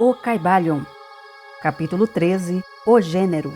O Caibalion, capítulo 13, O Gênero.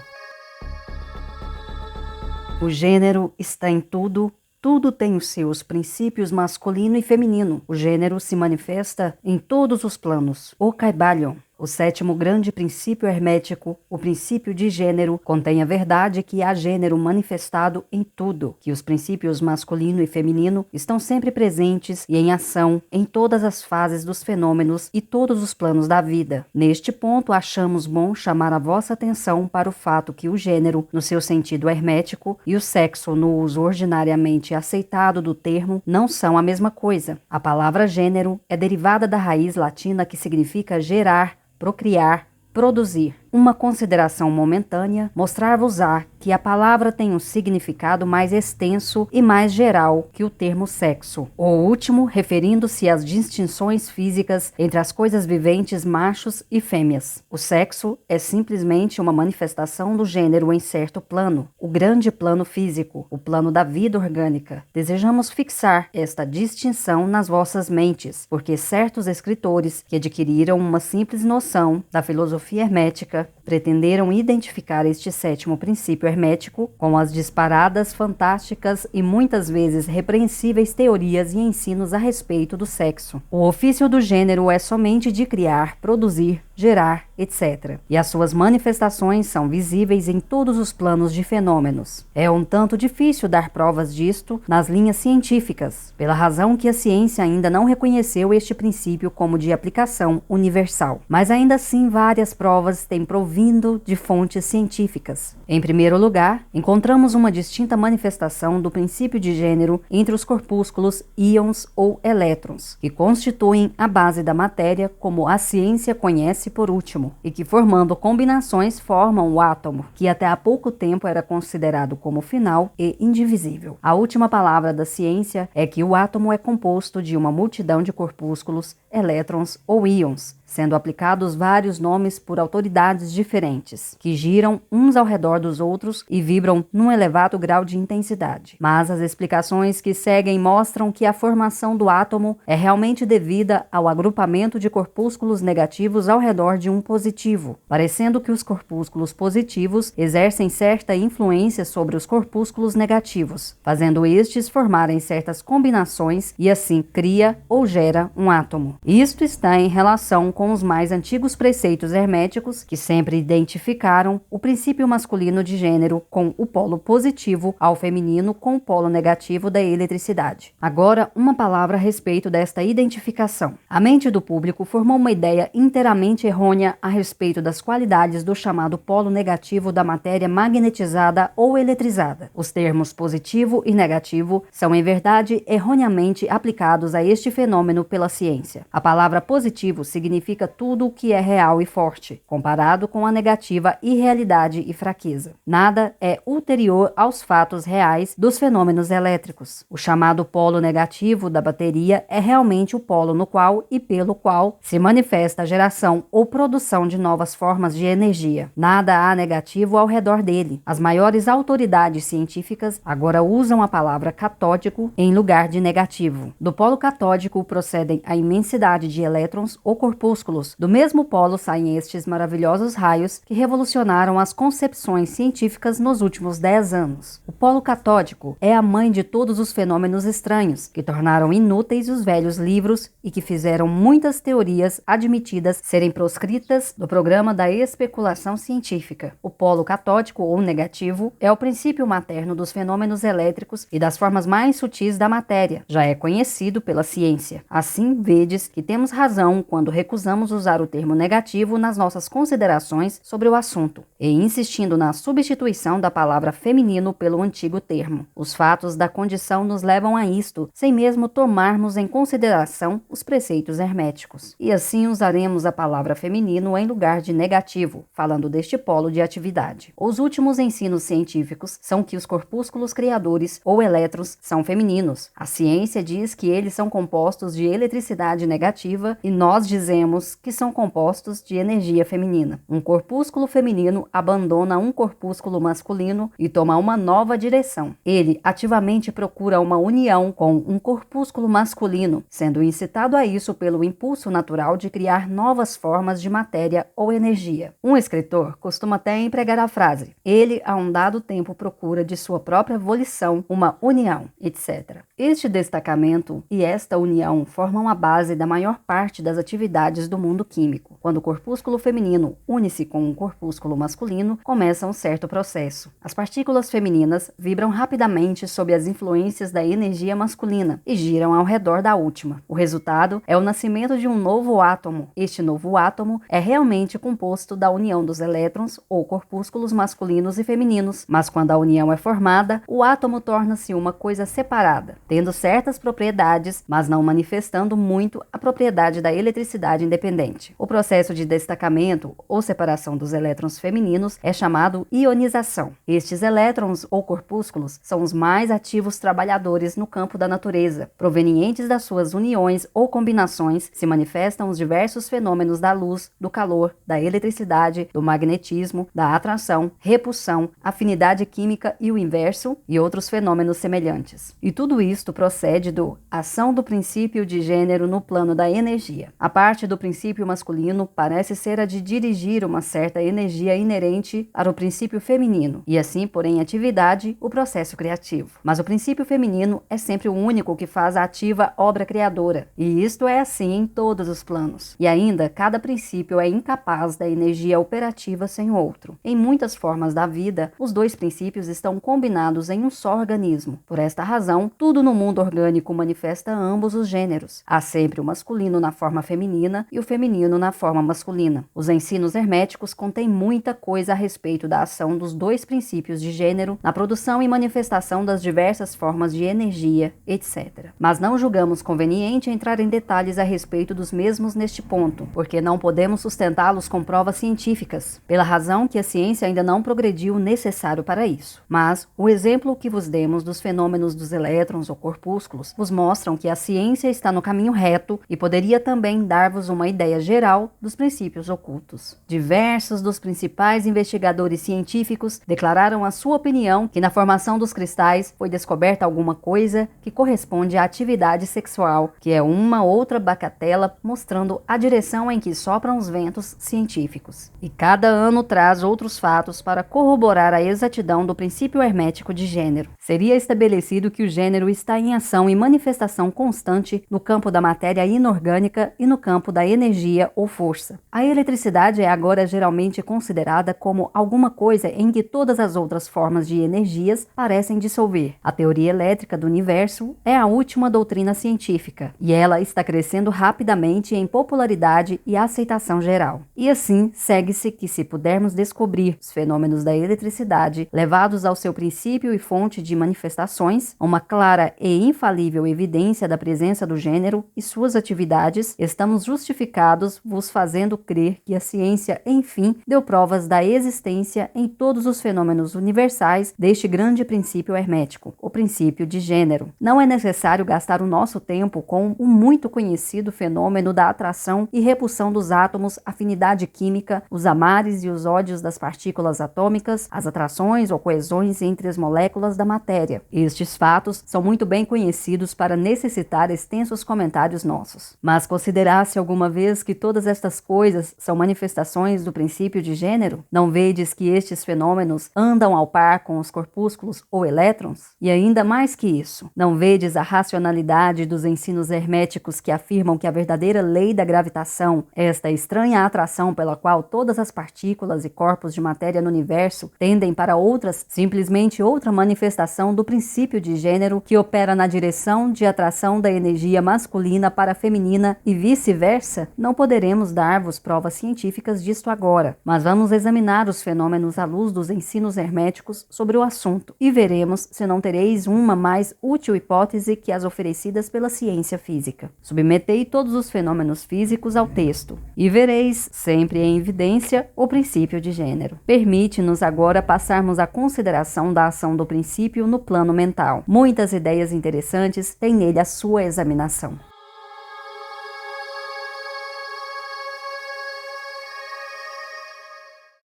O gênero está em tudo, tudo tem os seus princípios masculino e feminino. O gênero se manifesta em todos os planos. O Caibalion. O sétimo grande princípio hermético, o princípio de gênero, contém a verdade que há gênero manifestado em tudo, que os princípios masculino e feminino estão sempre presentes e em ação em todas as fases dos fenômenos e todos os planos da vida. Neste ponto, achamos bom chamar a vossa atenção para o fato que o gênero, no seu sentido hermético, e o sexo, no uso ordinariamente aceitado do termo, não são a mesma coisa. A palavra gênero é derivada da raiz latina que significa gerar, procriar, produzir. Uma consideração momentânea mostrar-vos-á que a palavra tem um significado mais extenso e mais geral que o termo sexo. O último, referindo-se às distinções físicas entre as coisas viventes machos e fêmeas. O sexo é simplesmente uma manifestação do gênero em certo plano, o grande plano físico, o plano da vida orgânica. Desejamos fixar esta distinção nas vossas mentes, porque certos escritores que adquiriram uma simples noção da filosofia hermética pretenderam identificar este sétimo princípio hermético com as disparadas, fantásticas e muitas vezes repreensíveis teorias e ensinos a respeito do sexo. O ofício do gênero é somente de criar, produzir, gerar, etc. E as suas manifestações são visíveis em todos os planos de fenômenos. É um tanto difícil dar provas disto nas linhas científicas, pela razão que a ciência ainda não reconheceu este princípio como de aplicação universal. Mas ainda assim várias provas têm provindo de fontes científicas. Em primeiro lugar, encontramos uma distinta manifestação do princípio de gênero entre os corpúsculos, íons ou elétrons, que constituem a base da matéria, como a ciência conhece por último, e que formando combinações formam o átomo, que até há pouco tempo era considerado como final e indivisível. A última palavra da ciência é que o átomo é composto de uma multidão de corpúsculos, elétrons ou íons, sendo aplicados vários nomes por autoridades diferentes, que giram uns ao redor dos outros e vibram num elevado grau de intensidade. Mas as explicações que seguem mostram que a formação do átomo é realmente devida ao agrupamento de corpúsculos negativos ao redor de um positivo, parecendo que os corpúsculos positivos exercem certa influência sobre os corpúsculos negativos, fazendo estes formarem certas combinações e assim cria ou gera um átomo. Isto está em relação com os mais antigos preceitos herméticos, que sempre identificaram o princípio masculino de gênero com o polo positivo ao feminino com o polo negativo da eletricidade. Agora, uma palavra a respeito desta identificação. A mente do público formou uma ideia inteiramente errônea a respeito das qualidades do chamado polo negativo da matéria magnetizada ou eletrizada. Os termos positivo e negativo são, em verdade, erroneamente aplicados a este fenômeno pela ciência. A palavra positivo significa tudo o que é real e forte, comparado com a negativa irrealidade e fraqueza. Nada é ulterior aos fatos reais dos fenômenos elétricos. O chamado polo negativo da bateria é realmente o polo no qual e pelo qual se manifesta a geração ou produção de novas formas de energia. Nada há negativo ao redor dele. As maiores autoridades científicas agora usam a palavra catódico em lugar de negativo. Do polo catódico procedem a imensidade de elétrons ou corpúsculos. Do mesmo polo saem estes maravilhosos raios que revolucionaram as concepções científicas nos últimos 10 anos. O polo catódico é a mãe de todos os fenômenos estranhos, que tornaram inúteis os velhos livros e que fizeram muitas teorias admitidas serem proscritas do programa da especulação científica. O polo catódico ou negativo é o princípio materno dos fenômenos elétricos e das formas mais sutis da matéria. Já é conhecido pela ciência. Assim, vedes que temos razão quando recusamos usar o termo negativo nas nossas considerações sobre o assunto, e insistindo na substituição da palavra feminino pelo antigo termo. Os fatos da condição nos levam a isto, sem mesmo tomarmos em consideração os preceitos herméticos. E assim usaremos a palavra feminino em lugar de negativo, falando deste polo de atividade. Os últimos ensinos científicos são que os corpúsculos criadores ou elétrons são femininos. A ciência diz que eles são compostos de eletricidade negativa e nós dizemos átomos que são compostos de energia feminina. Um corpúsculo feminino abandona um corpúsculo masculino e toma uma nova direção. Ele ativamente procura uma união com um corpúsculo masculino, sendo incitado a isso pelo impulso natural de criar novas formas de matéria ou energia. Um escritor costuma até empregar a frase: ele a um dado tempo procura de sua própria volição uma união, etc. Este destacamento e esta união formam a base da maior parte das atividades do mundo químico. Quando o corpúsculo feminino une-se com um corpúsculo masculino, começa um certo processo. As partículas femininas vibram rapidamente sob as influências da energia masculina e giram ao redor da última. O resultado é o nascimento de um novo átomo. Este novo átomo é realmente composto da união dos elétrons ou corpúsculos masculinos e femininos, mas quando a união é formada, o átomo torna-se uma coisa separada, tendo certas propriedades, mas não manifestando muito a propriedade da eletricidade independente. O processo de destacamento ou separação dos elétrons femininos é chamado ionização. Estes elétrons ou corpúsculos são os mais ativos trabalhadores no campo da natureza. Provenientes das suas uniões ou combinações, se manifestam os diversos fenômenos da luz, do calor, da eletricidade, do magnetismo, da atração, repulsão, afinidade química e o inverso, e outros fenômenos semelhantes. E tudo isto procede do ação do princípio de gênero no plano da energia. A parte do princípio masculino parece ser a de dirigir uma certa energia inerente ao princípio feminino, e assim pôr em atividade o processo criativo. Mas o princípio feminino é sempre o único que faz a ativa obra criadora, e isto é assim em todos os planos. E ainda, cada princípio é incapaz da energia operativa sem o outro. Em muitas formas da vida, os dois princípios estão combinados em um só organismo. Por esta razão, tudo no mundo orgânico manifesta ambos os gêneros. Há sempre o masculino na forma feminina e o feminino na forma masculina. Os ensinos herméticos contêm muita coisa a respeito da ação dos dois princípios de gênero na produção e manifestação das diversas formas de energia, etc. Mas não julgamos conveniente entrar em detalhes a respeito dos mesmos neste ponto, porque não podemos sustentá-los com provas científicas, pela razão que a ciência ainda não progrediu o necessário para isso. Mas o exemplo que vos demos dos fenômenos dos elétrons ou corpúsculos vos mostram que a ciência está no caminho reto e poderia também dar-vos uma ideia geral dos princípios ocultos. Diversos dos principais investigadores científicos declararam a sua opinião que na formação dos cristais foi descoberta alguma coisa que corresponde à atividade sexual, que é uma outra bacatela mostrando a direção em que sopram os ventos científicos. E cada ano traz outros fatos para corroborar a exatidão do princípio hermético de gênero. Seria estabelecido que o gênero está em ação e manifestação constante no campo da matéria inorgânica e no campo da energia ou força. A eletricidade é agora geralmente considerada como alguma coisa em que todas as outras formas de energias parecem dissolver. A teoria elétrica do universo é a última doutrina científica, e ela está crescendo rapidamente em popularidade e aceitação geral. E assim, segue-se que se pudermos descobrir os fenômenos da eletricidade levados ao seu princípio e fonte de manifestações, uma clara e infalível evidência da presença do gênero e suas atividades, estamos justificados vos fazendo crer que a ciência, enfim, deu provas da existência em todos os fenômenos universais deste grande princípio hermético, o princípio de gênero. Não é necessário gastar o nosso tempo com o muito conhecido fenômeno da atração e repulsão dos átomos, afinidade química, os amares e os ódios das partículas atômicas, as atrações ou coesões entre as moléculas da matéria. Estes fatos são muito bem conhecidos para necessitar extensos comentários nossos. Mas consideraste alguma vez que todas estas coisas são manifestações do princípio de gênero? Não vedes que estes fenômenos andam ao par com os corpúsculos ou elétrons? E ainda mais que isso, não vedes a racionalidade dos ensinos herméticos que afirmam que a verdadeira lei da gravitação, esta estranha atração pela qual todas as partículas e corpos de matéria no universo tendem para outras, simplesmente outra manifestação do princípio de gênero que opera na direção de atração da energia masculina para a feminina e vice-versa? Não poderemos dar-vos provas científicas disto agora, mas vamos examinar os fenômenos à luz dos ensinos herméticos sobre o assunto e veremos se não tereis uma mais útil hipótese que as oferecidas pela ciência física. Submetei todos os fenômenos físicos ao texto e vereis, sempre em evidência, o princípio de gênero. Permite-nos agora passarmos à consideração da ação do princípio no plano mental. Muitas ideias interessantes têm nele a sua examinação.